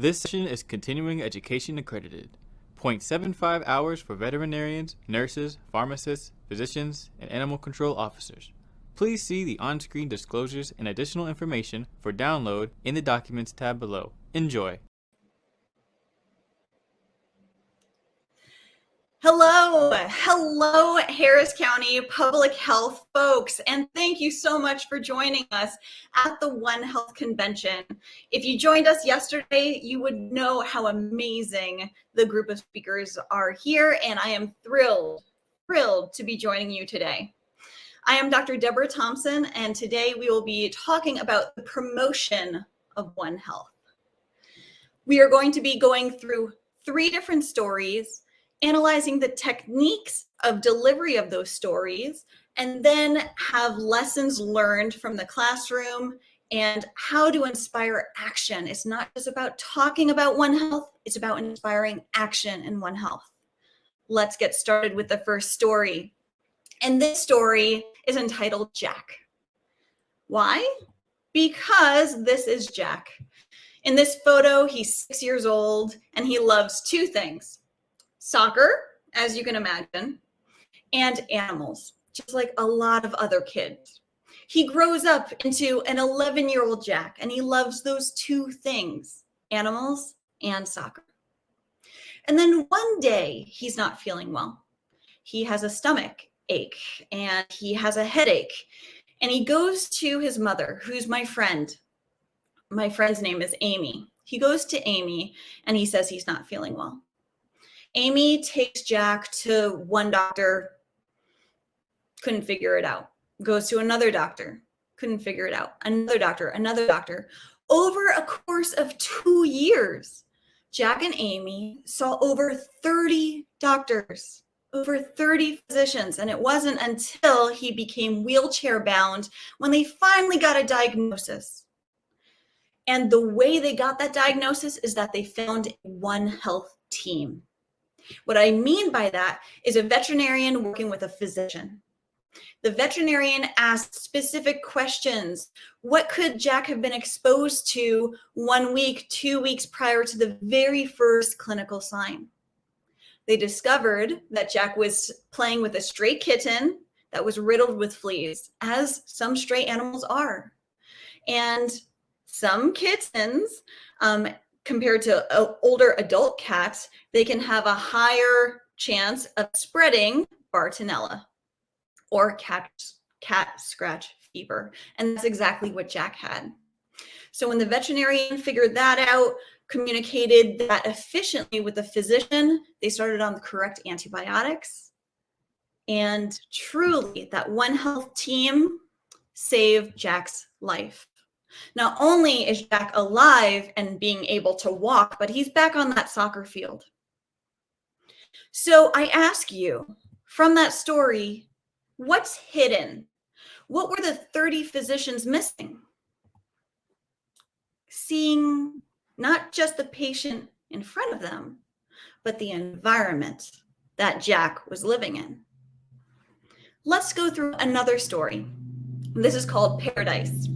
This session is continuing education accredited. 0.75 hours for veterinarians, nurses, pharmacists, physicians, and animal control officers. Please see the on-screen disclosures and additional information for download in the Documents tab below. Enjoy. Hello, Harris County Public Health folks, and thank you so much for joining us at the One Health Convention. If you joined us yesterday, you would know how amazing the group of speakers are here, and I am thrilled to be joining you today. I am Dr. Deborah Thomson, and today we will be talking about the promotion of One Health. We are going to be going through 3 different stories, analyzing the techniques of delivery of those stories, and then have lessons learned from the classroom and how to inspire action. It's not just about talking about One Health, it's about inspiring action in One Health. Let's get started with the first story. And this story is entitled Jack. Why? Because this is Jack. In this photo, he's 6 years old and he loves 2 things. Soccer, as you can imagine, and animals, just like a lot of other kids. He grows up into an 11-year-old Jack, and he loves those 2 things, animals and soccer. And then one day, he's not feeling well. He has a stomach ache, and he has a headache, and he goes to his mother, who's my friend. My friend's name is Amy. He goes to Amy, and he says he's not feeling well. Amy takes Jack to one doctor, couldn't figure it out. Goes to another doctor, couldn't figure it out. Another doctor. Over a course of 2 years, Jack and Amy saw over 30 doctors, over 30 physicians, and it wasn't until he became wheelchair bound when they finally got a diagnosis. And the way they got that diagnosis is that they found a One Health team. What I mean by that is a veterinarian working with a physician. The veterinarian asked specific questions. What could Jack have been exposed to 1 week, 2 weeks prior to the very first clinical sign? They discovered that Jack was playing with a stray kitten that was riddled with fleas, as some stray animals are. And some kittens, compared to older adult cats, they can have a higher chance of spreading Bartonella or cat scratch fever. And that's exactly what Jack had. So when the veterinarian figured that out, communicated that efficiently with the physician, they started on the correct antibiotics. And truly, that One Health team saved Jack's life. Not only is Jack alive and being able to walk, but he's back on that soccer field. So I ask you, from that story, what's hidden? What were the 30 physicians missing? Seeing not just the patient in front of them, but the environment that Jack was living in. Let's go through another story. This is called Paradise.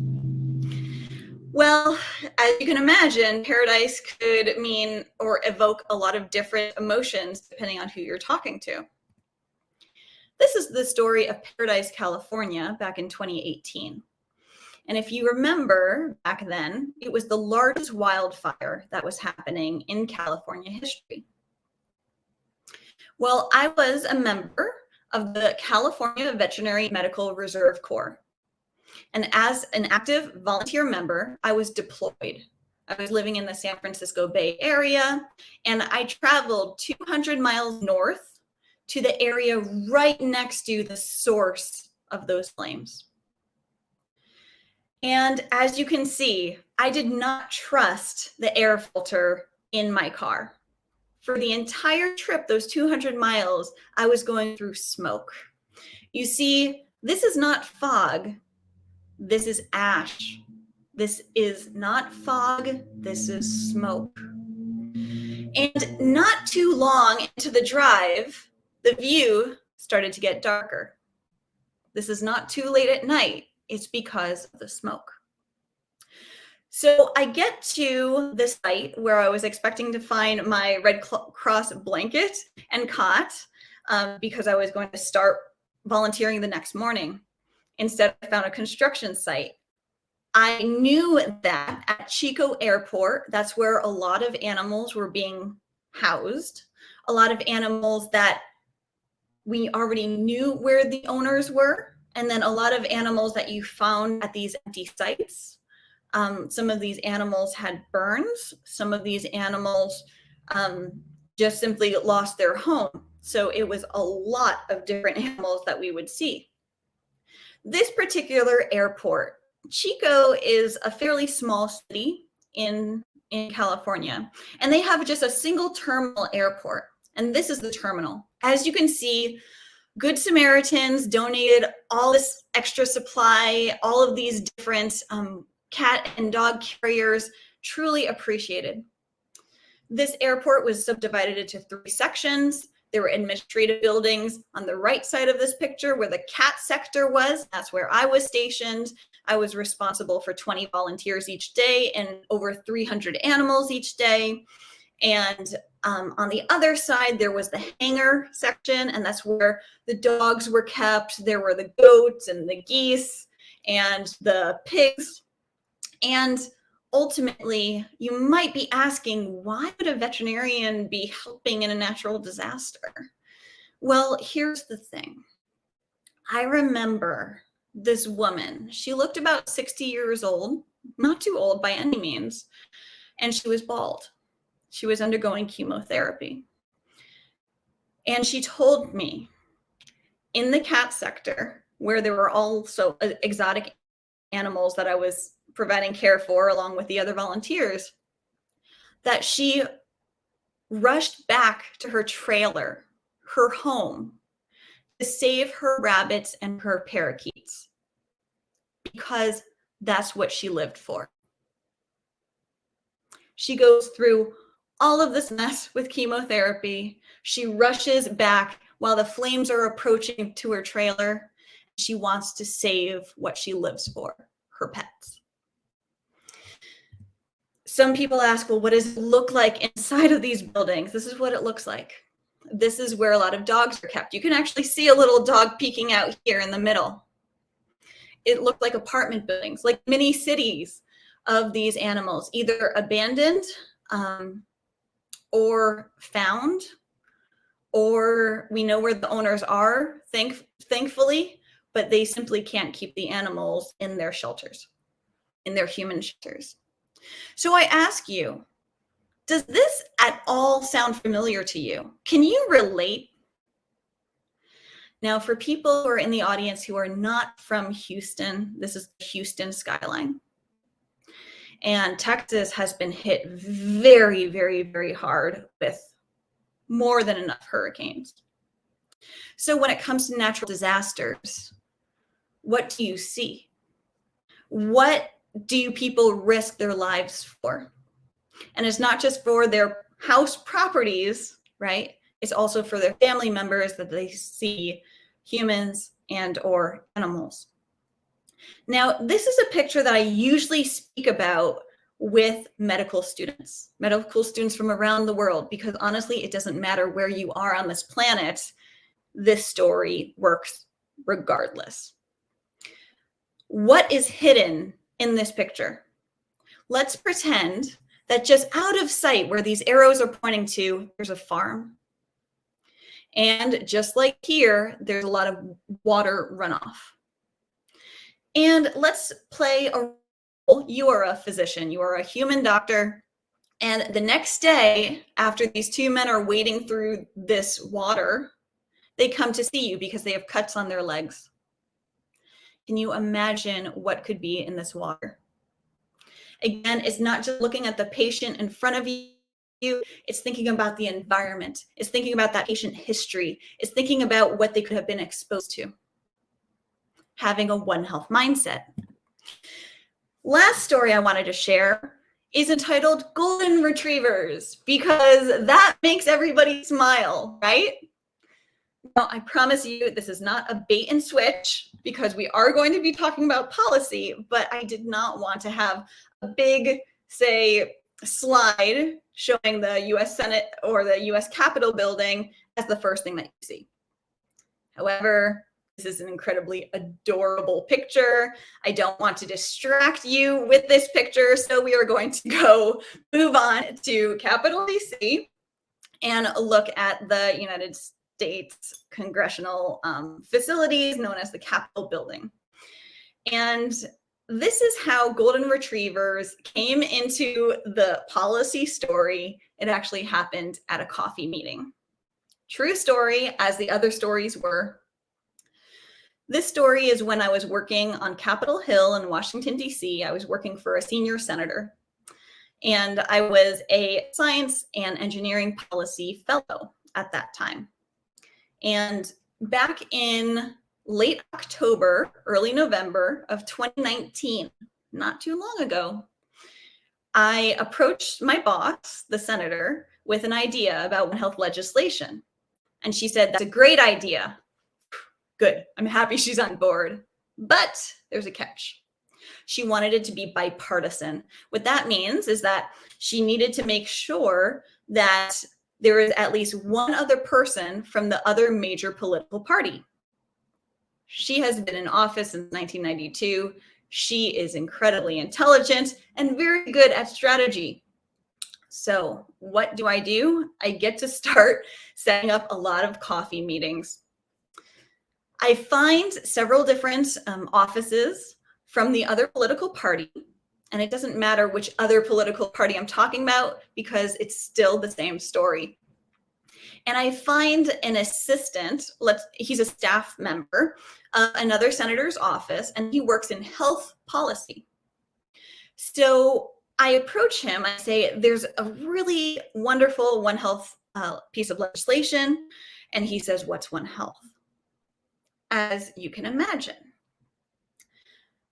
Well, as you can imagine, paradise could mean or evoke a lot of different emotions depending on who you're talking to. This is the story of Paradise, California, back in 2018. And if you remember back then, it was the largest wildfire that was happening in California history. Well, I was a member of the California Veterinary Medical Reserve Corps. And as an active volunteer member, I was deployed. I was living in the San Francisco Bay Area, and I traveled 200 miles north to the area right next to the source of those flames. And as you can see, I did not trust the air filter in my car. For the entire trip, those 200 miles, I was going through smoke. You see, this is not fog. This is ash. This is not fog. This is smoke. And not too long into the drive, the view started to get darker. This is not too late at night. It's because of the smoke. So I get to this site where I was expecting to find my Red Cross blanket and cot because I was going to start volunteering the next morning. Instead, I found a construction site. I knew that at Chico Airport, that's where a lot of animals were being housed, a lot of animals that we already knew where the owners were, and then a lot of animals that you found at these empty sites. Some of these animals had burns. Some of these animals just simply lost their home. So it was a lot of different animals that we would see. This particular airport, Chico, is a fairly small city in California, and they have just a single terminal airport. And this is the terminal. As you can see, Good Samaritans donated all this extra supply, all of these different cat and dog carriers, truly appreciated. This airport was subdivided into 3 sections. There were administrative buildings on the right side of this picture where the cat sector was. That's where I was stationed. I was responsible for 20 volunteers each day and over 300 animals each day. And on the other side, there was the hangar section, and that's where the dogs were kept. There were the goats and the geese and the pigs. And ultimately, you might be asking, why would a veterinarian be helping in a natural disaster? Well, here's the thing. I remember this woman. She looked about 60 years old, not too old by any means, and she was bald. She was undergoing chemotherapy. And she told me in the cat sector, where there were also exotic animals that I was providing care for along with the other volunteers, that she rushed back to her trailer, her home, to save her rabbits and her parakeets, because that's what she lived for. She goes through all of this mess with chemotherapy. She rushes back while the flames are approaching to her trailer. She wants to save what she lives for, her pets. Some people ask, well, what does it look like inside of these buildings? This is what it looks like. This is where a lot of dogs are kept. You can actually see a little dog peeking out here in the middle. It looked like apartment buildings, like mini cities of these animals, either abandoned or found, or we know where the owners are, thankfully, but they simply can't keep the animals in their shelters, in their human shelters. So I ask you, does this at all sound familiar to you? Can you relate? Now, for people who are in the audience who are not from Houston, this is the Houston skyline. And Texas has been hit very, very, very hard with more than enough hurricanes. So when it comes to natural disasters, what do you see? What do people risk their lives for? And it's not just for their house properties, right? It's also for their family members that they see humans and or animals. Now, this is a picture that I usually speak about with medical students from around the world, because honestly, it doesn't matter where you are on this planet, this story works regardless. What is hidden in this picture? Let's pretend that just out of sight where these arrows are pointing to, there's a farm. And just like here, there's a lot of water runoff. And let's play a role. You are a physician, you are a human doctor. And the next day, after these 2 men are wading through this water, they come to see you because they have cuts on their legs. Can you imagine what could be in this water? Again, it's not just looking at the patient in front of you. It's thinking about the environment. It's thinking about that patient history. It's thinking about what they could have been exposed to. Having a One Health mindset. Last story I wanted to share is entitled Golden Retrievers, because that makes everybody smile, right? Now, I promise you, this is not a bait and switch, because we are going to be talking about policy, but I did not want to have a big, say, slide showing the US Senate or the US Capitol building as the first thing that you see. However, this is an incredibly adorable picture. I don't want to distract you with this picture, so we are going to move on to Capitol DC and look at the United States congressional facilities known as the Capitol building. And this is how golden retrievers came into the policy story. It actually happened at a coffee meeting. True story, as the other stories were. This story is when I was working on Capitol Hill in Washington, D.C. I was working for a senior senator, and I was a science and engineering policy fellow at that time. And back in late October, early November of 2019, not too long ago, I approached my boss, the senator, with an idea about One Health legislation. And she said, "That's a great idea." Good. I'm happy she's on board. But there's a catch. She wanted it to be bipartisan. What that means is that she needed to make sure that there is at least one other person from the other major political party. She has been in office since 1992. She is incredibly intelligent and very good at strategy. So what do? I get to start setting up a lot of coffee meetings. I find several different offices from the other political party, and it doesn't matter which other political party I'm talking about because it's still the same story. And I find an assistant, he's a staff member of another senator's office, and he works in health policy. So I approach him, I say, there's a really wonderful One Health piece of legislation. And he says, "What's One Health?" As you can imagine.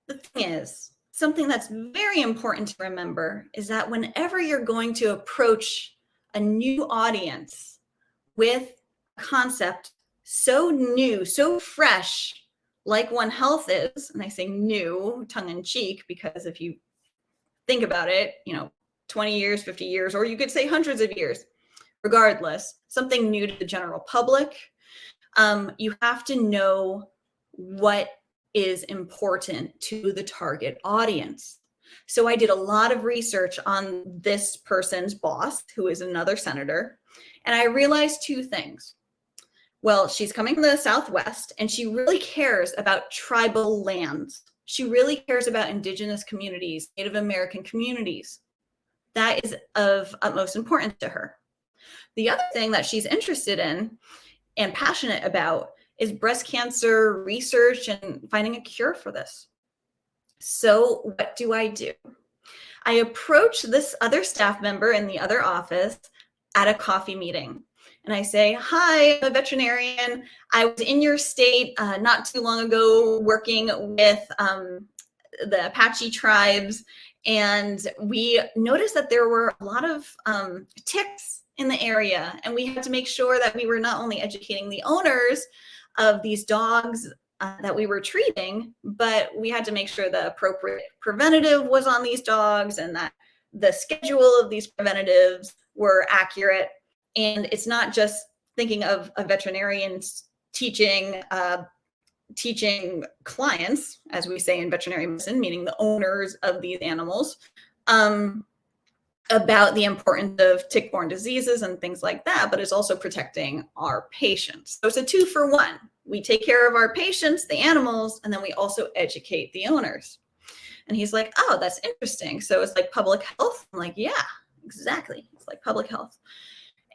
The thing is, something that's very important to remember is that whenever you're going to approach a new audience with a concept so new, so fresh, like One Health is, and I say new, tongue in cheek, because if you think about it, 20 years, 50 years, or you could say hundreds of years, regardless, something new to the general public, you have to know what is important to the target audience. So I did a lot of research on this person's boss, who is another senator, and I realized two things. Well, she's coming from the Southwest, and she really cares about tribal lands. She really cares about indigenous communities, Native American communities. That is of utmost importance to her. The other thing that she's interested in and passionate about is breast cancer research and finding a cure for this. So what do? I approach this other staff member in the other office at a coffee meeting. And I say, "Hi, I'm a veterinarian. I was in your state not too long ago working with the Apache tribes. And we noticed that there were a lot of ticks in the area. And we had to make sure that we were not only educating the owners of these dogs that we were treating, but we had to make sure the appropriate preventative was on these dogs and that the schedule of these preventatives were accurate. And it's not just thinking of a veterinarian teaching clients, as we say in veterinary medicine, meaning the owners of these animals, about the importance of tick-borne diseases and things like that, but it's also protecting our patients. So it's a 2-for-1. We take care of our patients, the animals, and then we also educate the owners. And he's like, "Oh, that's interesting. So it's like public health?" I'm like, "Yeah, exactly. It's like public health."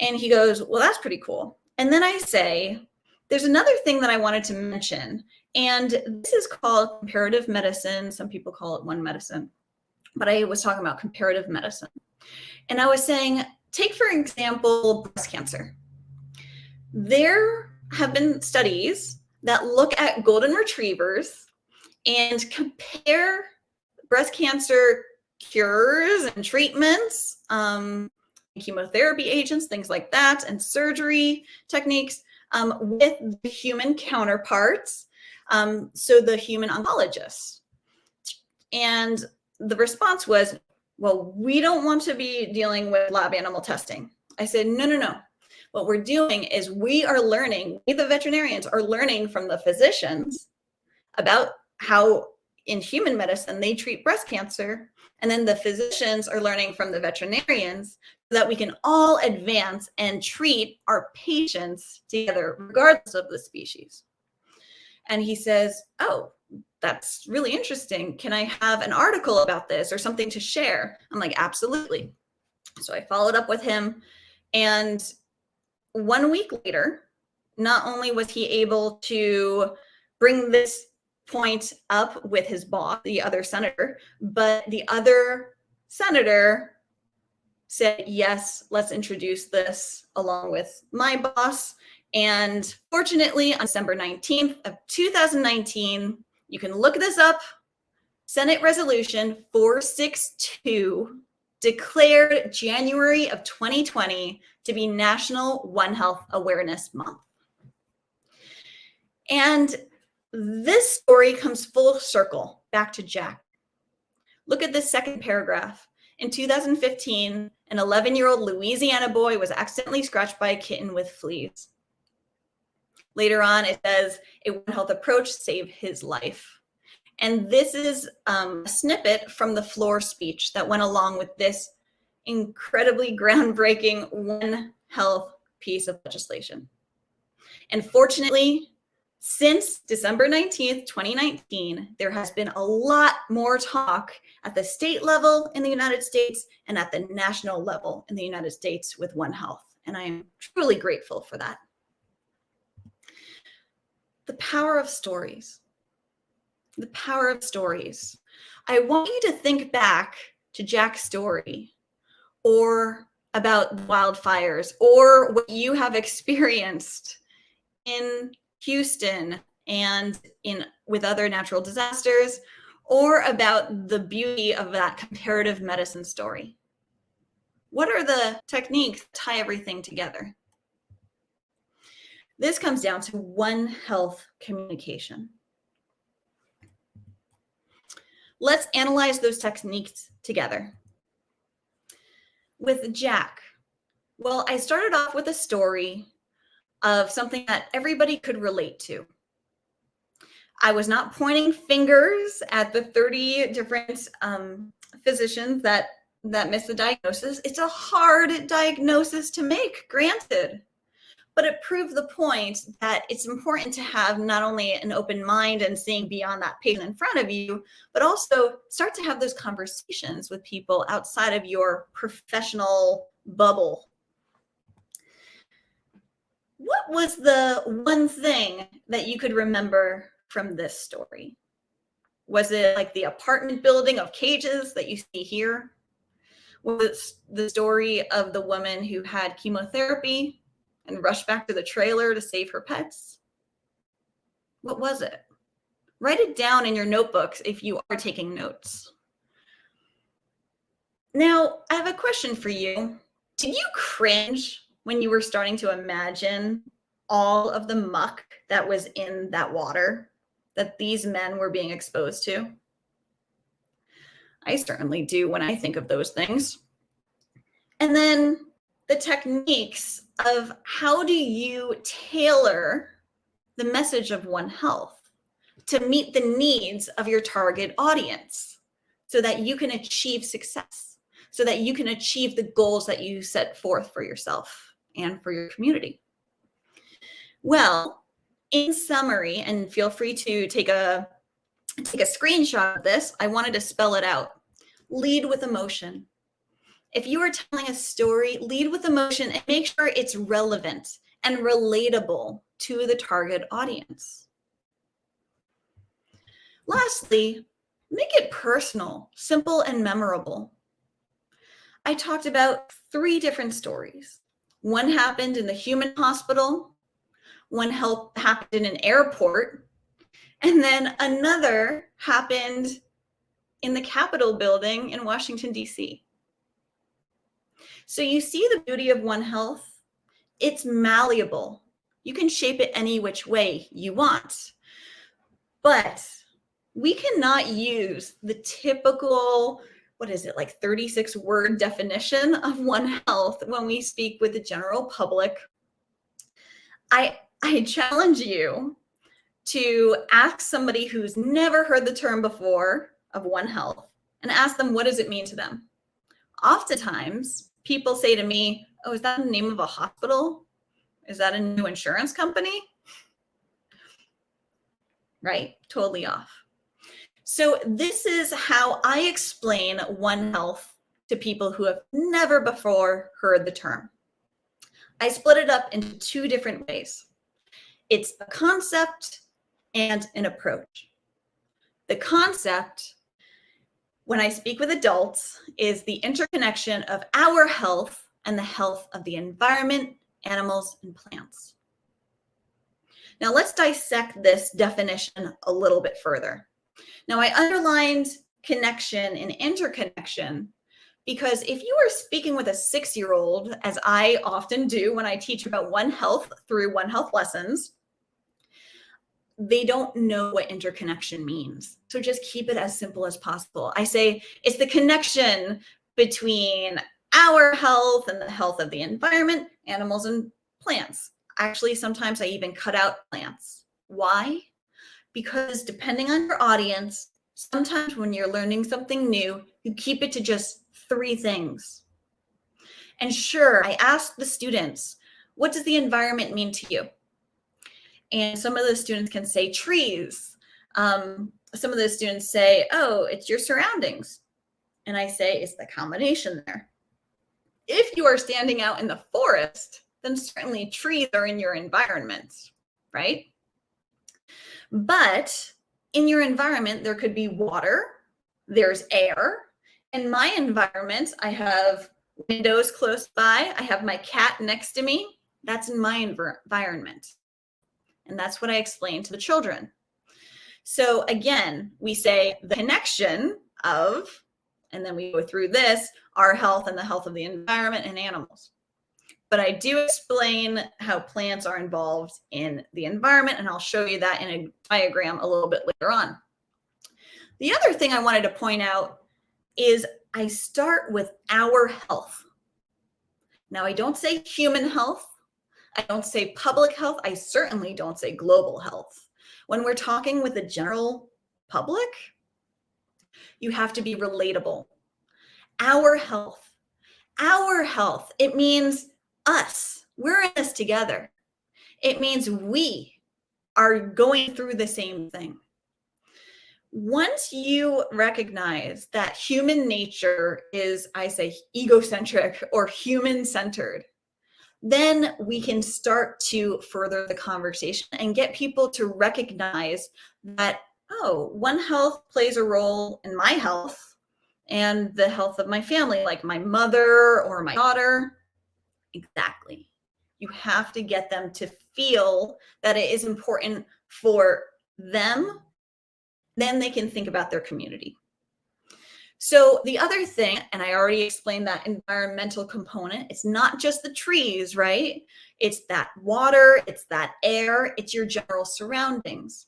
And he goes, "Well, that's pretty cool." And then I say, "There's another thing that I wanted to mention, and this is called comparative medicine. Some people call it one medicine, but I was talking about comparative medicine." And I was saying, take, for example, breast cancer. There have been studies that look at golden retrievers and compare breast cancer cures and treatments, chemotherapy agents, things like that, and surgery techniques with the human counterparts, so the human oncologists. And the response was, well, we don't want to be dealing with lab animal testing. I said, no. What we're doing is we the veterinarians are learning from the physicians about how in human medicine they treat breast cancer. And then the physicians are learning from the veterinarians so that we can all advance and treat our patients together, regardless of the species. And he says, oh, that's really interesting. Can I have an article about this or something to share? I'm like, absolutely. So I followed up with him. And 1 week later, not only was he able to bring this point up with his boss, the other senator, but the other senator said, yes, let's introduce this along with my boss. And fortunately, on December 19th of 2019, you can look this up, Senate Resolution 462 declared January of 2020 to be National One Health Awareness Month. And this story comes full circle back to Jack. Look at this second paragraph. In 2015, an 11-year-old Louisiana boy was accidentally scratched by a kitten with fleas. Later on, it says a One Health approach saved his life. And this is a snippet from the floor speech that went along with this incredibly groundbreaking One Health piece of legislation. And fortunately, since December 19th, 2019, there has been a lot more talk at the state level in the United States and at the national level in the United States with One Health. And I am truly grateful for that. The power of stories. The power of stories. I want you to think back to Jack's story or about wildfires or what you have experienced in Houston and with other natural disasters, or about the beauty of that comparative medicine story. What are the techniques that tie everything together? This comes down to One Health communication. Let's analyze those techniques together. With Jack, well, I started off with a story of something that everybody could relate to. I was not pointing fingers at the 30 different physicians that missed the diagnosis. It's a hard diagnosis to make, granted. But it proved the point that it's important to have not only an open mind and seeing beyond that patient in front of you, but also start to have those conversations with people outside of your professional bubble. What was the one thing that you could remember from this story? Was it like the apartment building of cages that you see here? Was it the story of the woman who had chemotherapy and rushed back to the trailer to save her pets? What was it? Write it down in your notebooks if you are taking notes. Now, I have a question for you. Did you cringe when you were starting to imagine all of the muck that was in that water that these men were being exposed to? I certainly do when I think of those things. And then the techniques of how do you tailor the message of One Health to meet the needs of your target audience so that you can achieve success, so that you can achieve the goals that you set forth for yourself and for your community. Well, in summary, and feel free to take a screenshot of this, I wanted to spell it out. Lead with emotion. If you are telling a story, lead with emotion and make sure it's relevant and relatable to the target audience. Lastly, make it personal, simple, and memorable. I talked about 3 different stories. One happened in the human hospital, one happened in an airport, and then another happened in the Capitol building in Washington, D.C. So you see the beauty of One Health. It's malleable. You can shape it any which way you want. But We cannot use the typical, what is it, like 36-word definition of One Health when we speak with the general public. I challenge you to ask somebody who's never heard the term before of One Health and ask them, what does it mean to them? Oftentimes, people say to me, oh, is that the name of a hospital? Is that a new insurance company? Right? Totally off. So this is how I explain One Health to people who have never before heard the term. I split it up into two different ways. It's a concept and an approach. The concept, when I speak with adults, is the interconnection of our health and the health of the environment, animals, and plants. Now let's dissect this definition a little bit further. Now I underlined connection and interconnection because if you are speaking with a 6-year-old, as I often do when I teach about One Health through One Health lessons, they don't know what interconnection means. So just keep it as simple as possible. I say it's the connection between our health and the health of the environment, animals, and plants. Actually, sometimes I even cut out plants. Why? Because depending on your audience, sometimes when you're learning something new, you keep it to just 3 things. And sure, I asked the students, what does the environment mean to you? And some of the students can say trees. Some of the students say, oh, it's your surroundings. And I say, it's the combination there. If you are standing out in the forest, then certainly trees are in your environment, right? But in your environment, there could be water, there's air. In my environment, I have windows close by, I have my cat next to me. That's in my environment. And that's what I explain to the children. So again, we say the connection of, and then we go through this, our health and the health of the environment and animals. But I do explain how plants are involved in the environment, and I'll show you that in a diagram a little bit later on. The other thing I wanted to point out is I start with our health. Now, I don't say human health. I don't say public health. I certainly don't say global health. When we're talking with the general public, you have to be relatable. Our health, it means us. We're in this together. It means we are going through the same thing. Once you recognize that human nature is, I say, egocentric or human-centered, then we can start to further the conversation and get people to recognize that, oh, One Health plays a role in my health and the health of my family, like my mother or my daughter. Exactly. You have to get them to feel that it is important for them. Then they can think about their community. So the other thing, and I already explained that environmental component, it's not just the trees, right? It's that water, it's that air, it's your general surroundings.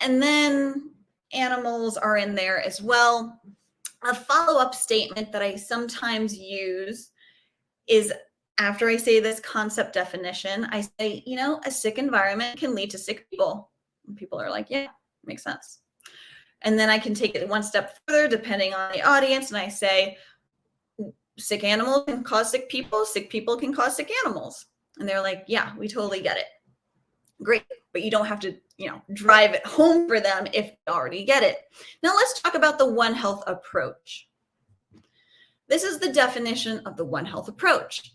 And then animals are in there as well. A follow-up statement that I sometimes use is after I say this concept definition, I say, you know, a sick environment can lead to sick people. And people are like, yeah, makes sense. And then I can take it one step further depending on the audience. And I say, sick animals can cause sick people can cause sick animals. And they're like, yeah, we totally get it. Great. But you don't have to, drive it home for them if they already get it. Now let's talk about the One Health approach. This is the definition of the One Health approach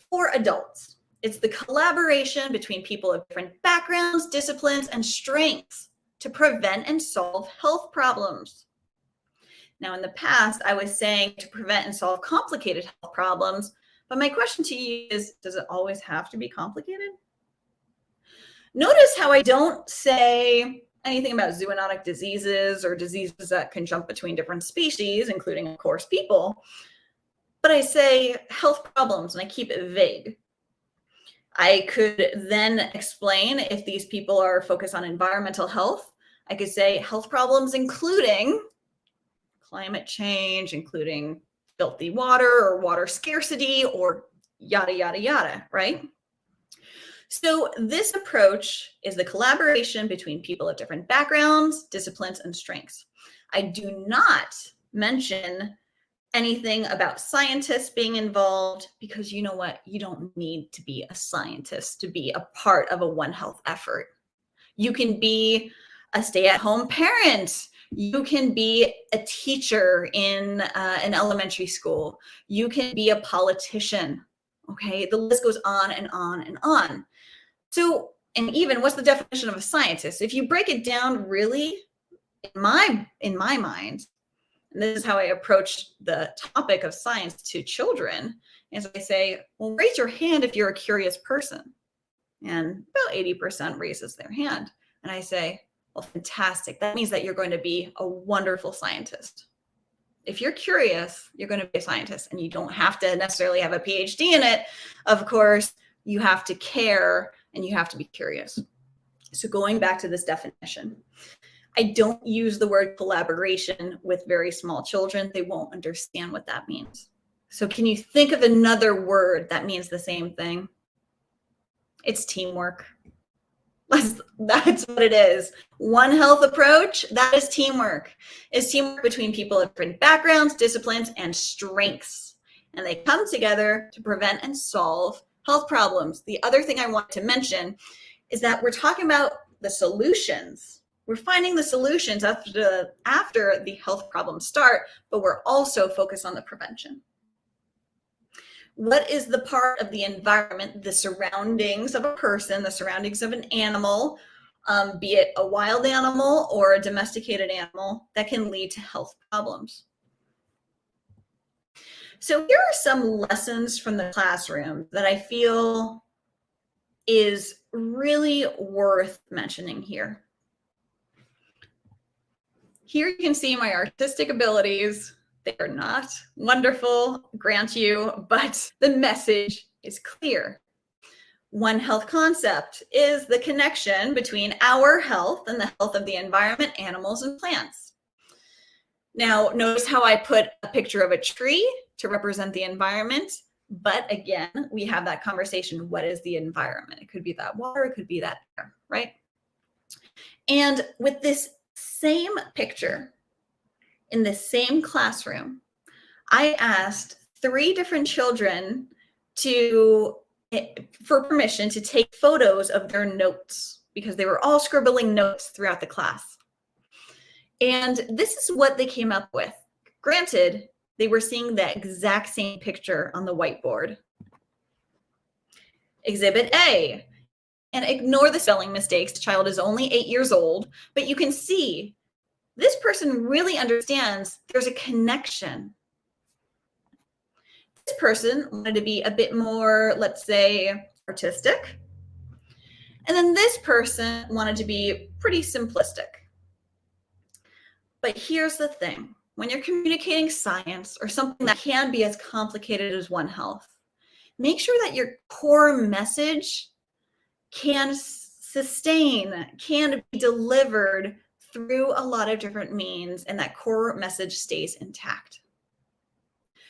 for adults. It's the collaboration between people of different backgrounds, disciplines, and strengths to prevent and solve health problems. Now, in the past, I was saying to prevent and solve complicated health problems, but my question to you is, does it always have to be complicated? Notice how I don't say anything about zoonotic diseases or diseases that can jump between different species, including, of course, people, but I say health problems and I keep it vague. I could then explain if these people are focused on environmental health. I could say health problems including climate change, including filthy water or water scarcity or yada, yada, yada, right? So this approach is the collaboration between people of different backgrounds, disciplines, and strengths. I do not mention anything about scientists being involved because you know what? You don't need to be a scientist to be a part of a One Health effort. You can be a stay-at-home parent. You can be a teacher in an elementary school. You can be a politician. Okay, the list goes on and on and on. So, and even what's the definition of a scientist? If you break it down really, in my mind, and this is how I approach the topic of science to children, is I say, well, raise your hand if you're a curious person. And about 80% raises their hand. And I say, well, fantastic. That means that you're going to be a wonderful scientist. If you're curious, you're going to be a scientist, and you don't have to necessarily have a PhD in it. Of course, you have to care and you have to be curious. So going back to this definition, I don't use the word collaboration with very small children. They won't understand what that means. So can you think of another word that means the same thing? It's teamwork. That's what it is. One Health approach, that is teamwork. It's teamwork between people of different backgrounds, disciplines, and strengths. And they come together to prevent and solve health problems. The other thing I want to mention is that we're talking about the solutions. We're finding the solutions after the health problems start, but we're also focused on the prevention. What is the part of the environment, the surroundings of a person, the surroundings of an animal, be it a wild animal or a domesticated animal, that can lead to health problems? So here are some lessons from the classroom that I feel is really worth mentioning here. Here you can see my artistic abilities. They are not wonderful, grant you, but the message is clear. One Health concept is the connection between our health and the health of the environment, animals, and plants. Now, notice how I put a picture of a tree to represent the environment, but again, we have that conversation. What is the environment? It could be that water, it could be that air, right? And with this same picture, in the same classroom, I asked 3 different children for permission to take photos of their notes because they were all scribbling notes throughout the class. And this is what they came up with. Granted, they were seeing the exact same picture on the whiteboard. Exhibit A, and ignore the spelling mistakes. The child is only 8 years old, but you can see this person really understands there's a connection. This person wanted to be a bit more, let's say, artistic. And then this person wanted to be pretty simplistic. But here's the thing. When you're communicating science or something that can be as complicated as One Health, make sure that your core message can sustain, can be delivered through a lot of different means, and that core message stays intact.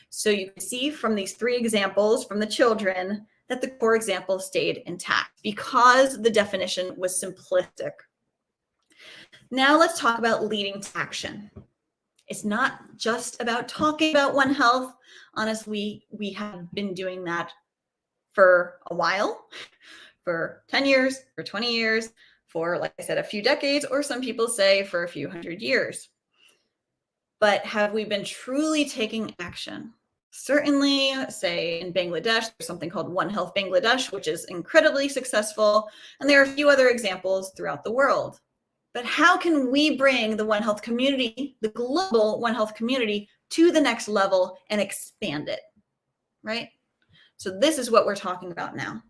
So you can see from these 3 examples from the children that the core example stayed intact because the definition was simplistic. Now let's talk about leading to action. It's not just about talking about One Health. Honestly, we have been doing that for a while, for 10 years, for 20 years, for, like I said, a few decades, or some people say for a few hundred years. But have we been truly taking action? Certainly, say in Bangladesh, there's something called One Health Bangladesh, which is incredibly successful. And there are a few other examples throughout the world. But how can we bring the One Health community, the global One Health community, to the next level and expand it, right? So this is what we're talking about now.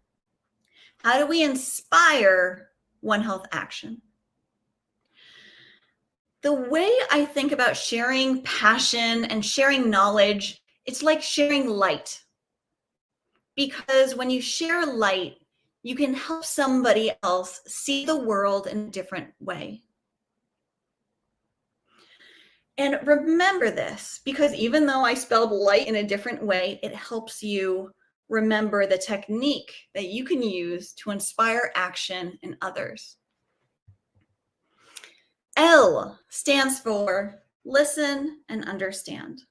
How do we inspire One Health action? The way I think about sharing passion and sharing knowledge, it's like sharing light. Because when you share light, you can help somebody else see the world in a different way. And remember this, because even though I spelled light in a different way, it helps you remember the technique that you can use to inspire action in others. L stands for listen and understand.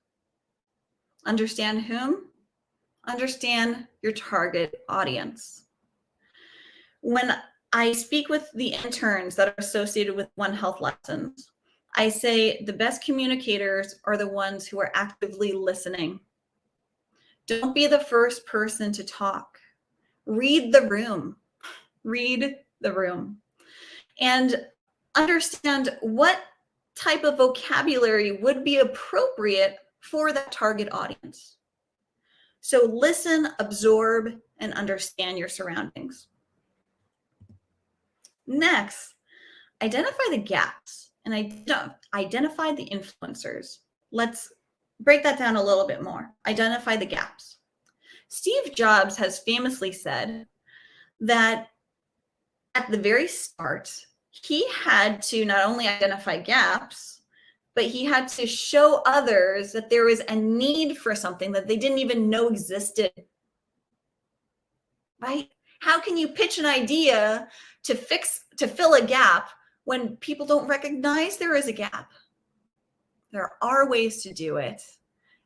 Understand whom? Understand your target audience. When I speak with the interns that are associated with One Health lessons, I say the best communicators are the ones who are actively listening. Don't be the first person to talk. Read the room. Read the room. And understand what type of vocabulary would be appropriate for that target audience. So listen, absorb, and understand your surroundings. Next, identify the gaps and identify the influencers. Let's break that down a little bit more. Identify the gaps. Steve Jobs has famously said that at the very start, he had to not only identify gaps, but he had to show others that there was a need for something that they didn't even know existed. Right? How can you pitch an idea to fill a gap when people don't recognize there is a gap? There are ways to do it.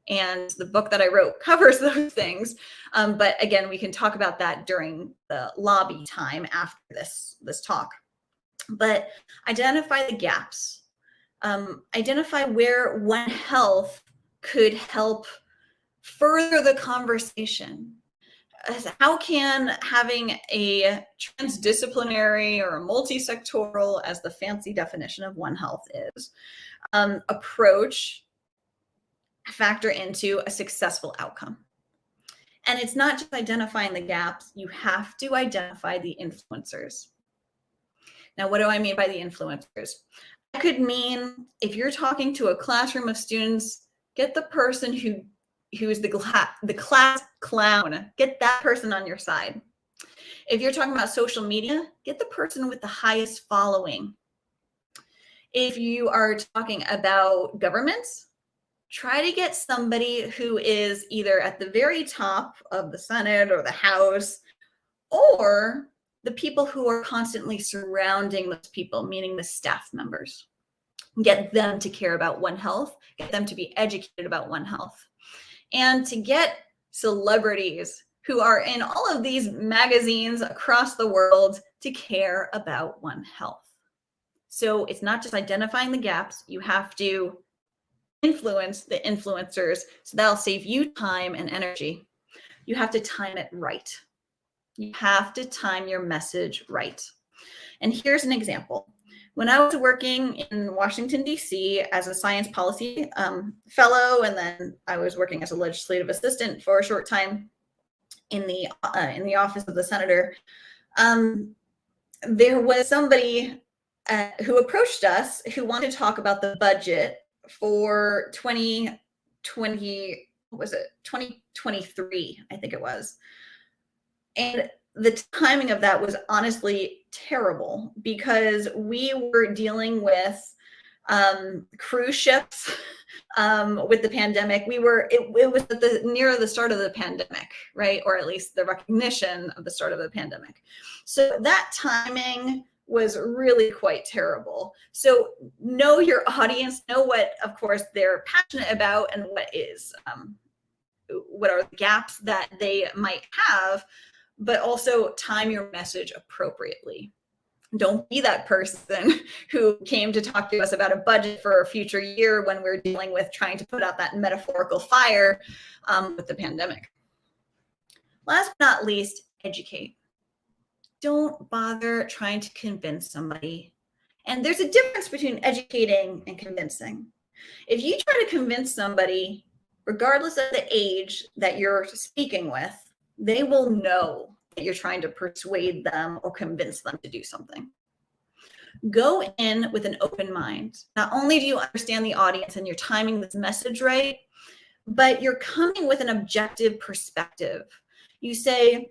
And the book that I wrote covers those things. But again, we can talk about that during the lobby time after this talk. But identify the gaps. Identify where One Health could help further the conversation. How can having a transdisciplinary or a multi-sectoral, as the fancy definition of One Health is, approach factor into a successful outcome? And it's not just identifying the gaps, you have to identify the influencers. Now, what do I mean by the influencers? That could mean if you're talking to a classroom of students, get the person who is the class clown. Get that person on your side. If you're talking about social media, get the person with the highest following. If you are talking about governments, try to get somebody who is either at the very top of the Senate or the House, or the people who are constantly surrounding those people, meaning the staff members. Get them to care about One Health, get them to be educated about One Health. And to get celebrities who are in all of these magazines across the world to care about One Health. So it's not just identifying the gaps, you have to influence the influencers, so that'll save you time and energy. You have to time it right. You have to time your message right. And here's an example. When I was working in Washington, D.C. as a science policy fellow, and then I was working as a legislative assistant for a short time in the office of the senator, there was somebody who approached us who wanted to talk about the budget for 2023, I think it was. And the timing of that was honestly terrible because we were dealing with cruise ships with the pandemic. It was at near the start of the pandemic, right? Or at least the recognition of the start of the pandemic. So that timing was really quite terrible. So know your audience, know what, of course, they're passionate about and what are the gaps that they might have, but also time your message appropriately. Don't be that person who came to talk to us about a budget for a future year when we're dealing with trying to put out that metaphorical fire with the pandemic. Last but not least, educate. Don't bother trying to convince somebody. And there's a difference between educating and convincing. If you try to convince somebody, regardless of the age that you're speaking with, they will know that you're trying to persuade them or convince them to do something. Go in with an open mind. Not only do you understand the audience and you're timing this message right, but you're coming with an objective perspective. You say,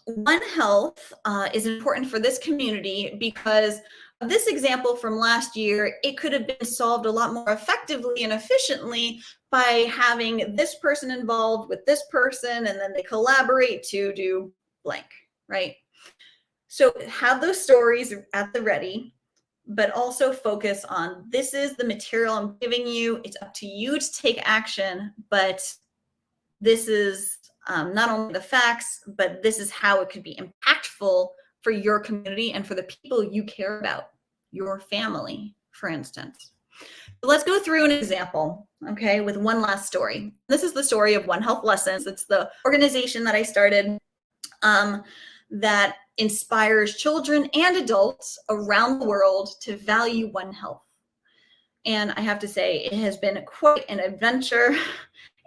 One Health is important for this community because this example from last year, it could have been solved a lot more effectively and efficiently by having this person involved with this person, and then they collaborate to do blank, right? So have those stories at the ready, but also focus on, this is the material I'm giving you. It's up to you to take action, but this is not only the facts, but this is how it could be impactful for your community and for the people you care about, your family, for instance. Let's go through an example, okay, with one last story. This is the story of One Health Lessons. It's the organization that I started that inspires children and adults around the world to value One Health. And I have to say, it has been quite an adventure.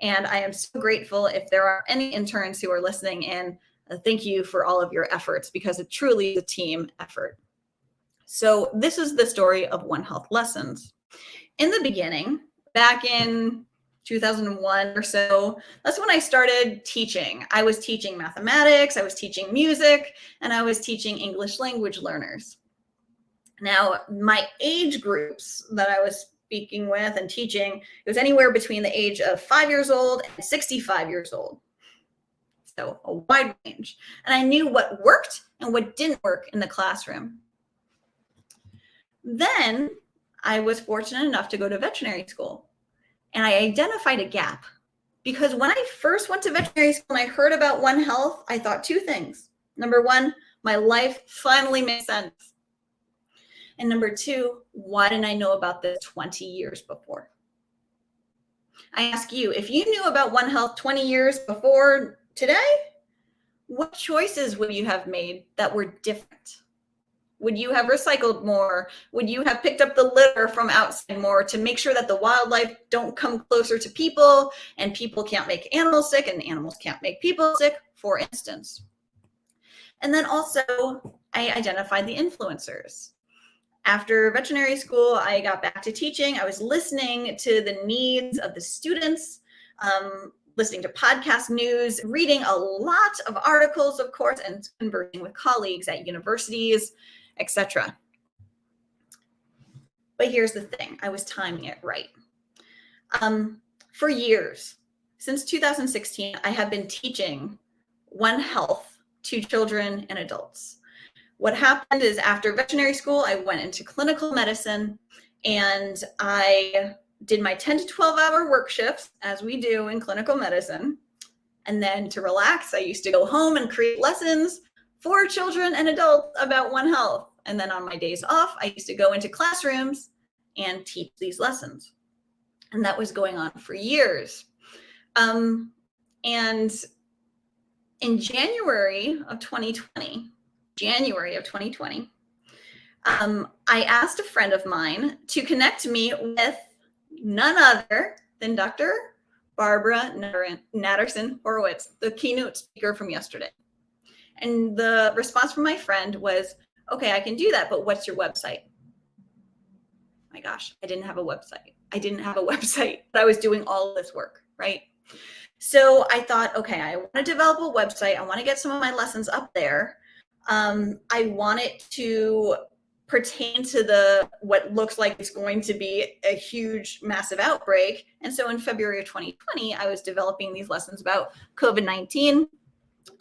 And I am so grateful. If there are any interns who are listening in, thank you for all of your efforts, because it truly is a team effort. So this is the story of One Health Lessons. In the beginning, back in 2001 or so, that's when I started teaching. I was teaching mathematics, I was teaching music, and I was teaching English language learners. Now, my age groups that I was speaking with and teaching, it was anywhere between the age of 5 years old and 65 years old. So a wide range. And I knew what worked and what didn't work in the classroom. Then I was fortunate enough to go to veterinary school, and I identified a gap, because when I first went to veterinary school and I heard about One Health, I thought two things. Number one, my life finally made sense. And number two, why didn't I know about this 20 years before? I ask you, if you knew about One Health 20 years before today, what choices would you have made that were different? Would you have recycled more? Would you have picked up the litter from outside more to make sure that the wildlife don't come closer to people, and people can't make animals sick and animals can't make people sick, for instance? And then also, I identified the influencers. After veterinary school, I got back to teaching. I was listening to the needs of the students, listening to podcast news, reading a lot of articles, of course, and conversing with colleagues at universities, etc. But here's the thing, I was timing it right. For years, since 2016, I have been teaching One Health to children and adults. What happened is, after veterinary school, I went into clinical medicine, and I did my 10 to 12 hour work shifts, as we do in clinical medicine. And then to relax, I used to go home and create lessons for children and adults about One Health. And then on my days off, I used to go into classrooms and teach these lessons. And that was going on for years. And in January of 2020, I asked a friend of mine to connect me with none other than Dr. Barbara Natterson Horowitz, the keynote speaker from yesterday. And the response from my friend was, okay, I can do that, but what's your website? My gosh, I didn't have a website. But I was doing all of this work, right? So I thought, okay, I want to develop a website. I want to get some of my lessons up there. I want it to pertain to what looks like it's going to be a huge, massive outbreak. And so in February of 2020, I was developing these lessons about COVID-19,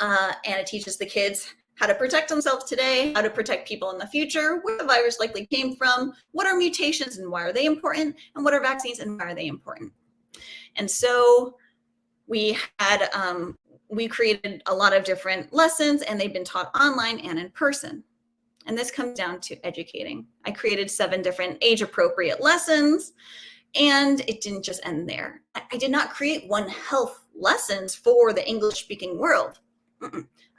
and it teaches the kids how to protect themselves today, how to protect people in the future, where the virus likely came from, what are mutations and why are they important, and what are vaccines and why are they important. And so we created a lot of different lessons, and they've been taught online and in person. And this comes down to educating. I created 7 different age-appropriate lessons, and it didn't just end there. I did not create One Health lessons for the English-speaking world.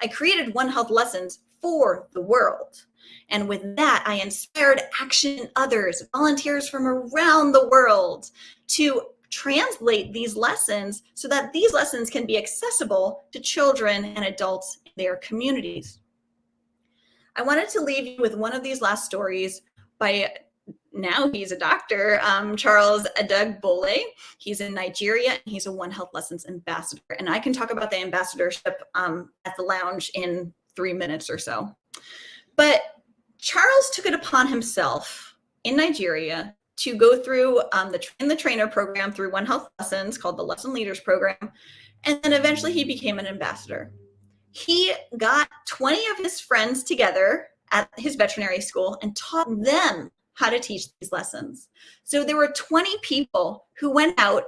I created One Health lessons for the world. And with that, I inspired action in others, volunteers from around the world, to translate these lessons so that these lessons can be accessible to children and adults in their communities. I wanted to leave you with one of these last stories by, now he's a doctor, Charles Adegbole. He's in Nigeria, and he's a One Health Lessons ambassador. And I can talk about the ambassadorship at the lounge in 3 minutes or so. But Charles took it upon himself in Nigeria to go through the trainer program through One Health Lessons, called the Lesson Leaders Program, and then eventually he became an ambassador. He got 20 of his friends together at his veterinary school and taught them how to teach these lessons. So there were 20 people who went out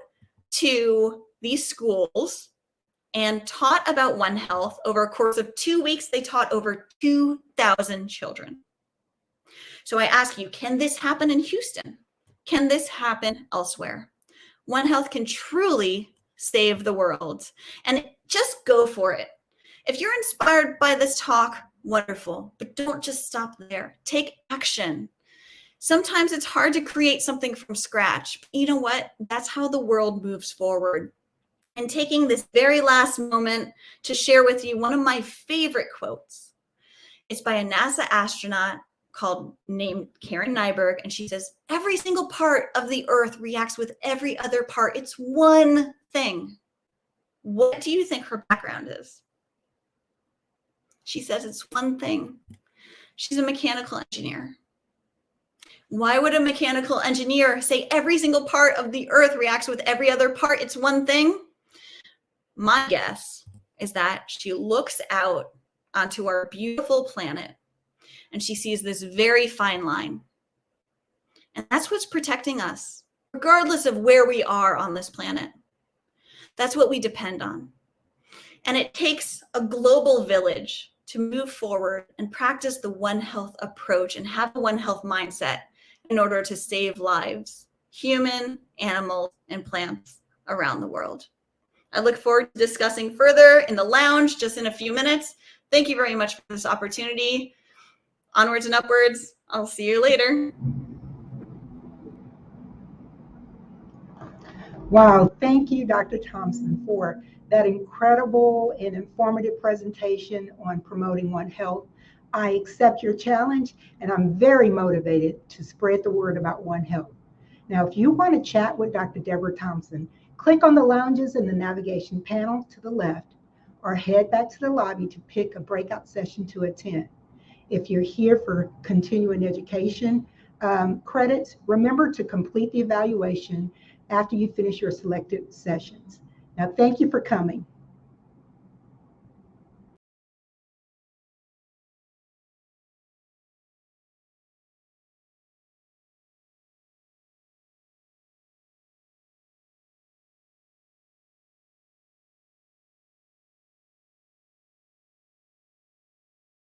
to these schools and taught about One Health. Over a course of 2 weeks, they taught over 2,000 children. So I ask you, can this happen in Houston? Can this happen elsewhere? One Health can truly save the world, and just go for it. If you're inspired by this talk, wonderful, but don't just stop there. Take action. Sometimes it's hard to create something from scratch. But you know what? That's how the world moves forward. And taking this very last moment to share with you one of my favorite quotes. It's by a NASA astronaut named Karen Nyberg, and she says, every single part of the earth reacts with every other part. It's one thing. What do you think her background is? She says it's one thing. She's a mechanical engineer. Why would a mechanical engineer say every single part of the earth reacts with every other part? It's one thing. My guess is that she looks out onto our beautiful planet and she sees this very fine line. And that's what's protecting us, regardless of where we are on this planet. That's what we depend on. And it takes a global village to move forward and practice the One Health approach and have a One Health mindset in order to save lives, human, animals, and plants around the world. I look forward to discussing further in the lounge just in a few minutes. Thank you very much for this opportunity. Onwards and upwards. I'll see you later. Wow, thank you, Dr. Thomson, for that incredible and informative presentation on promoting One Health. I accept your challenge, and I'm very motivated to spread the word about One Health. Now, if you want to chat with Dr. Deborah Thomson, click on the lounges in the navigation panel to the left, or head back to the lobby to pick a breakout session to attend. If you're here for continuing education credits, remember to complete the evaluation after you finish your selected sessions. Now, thank you for coming.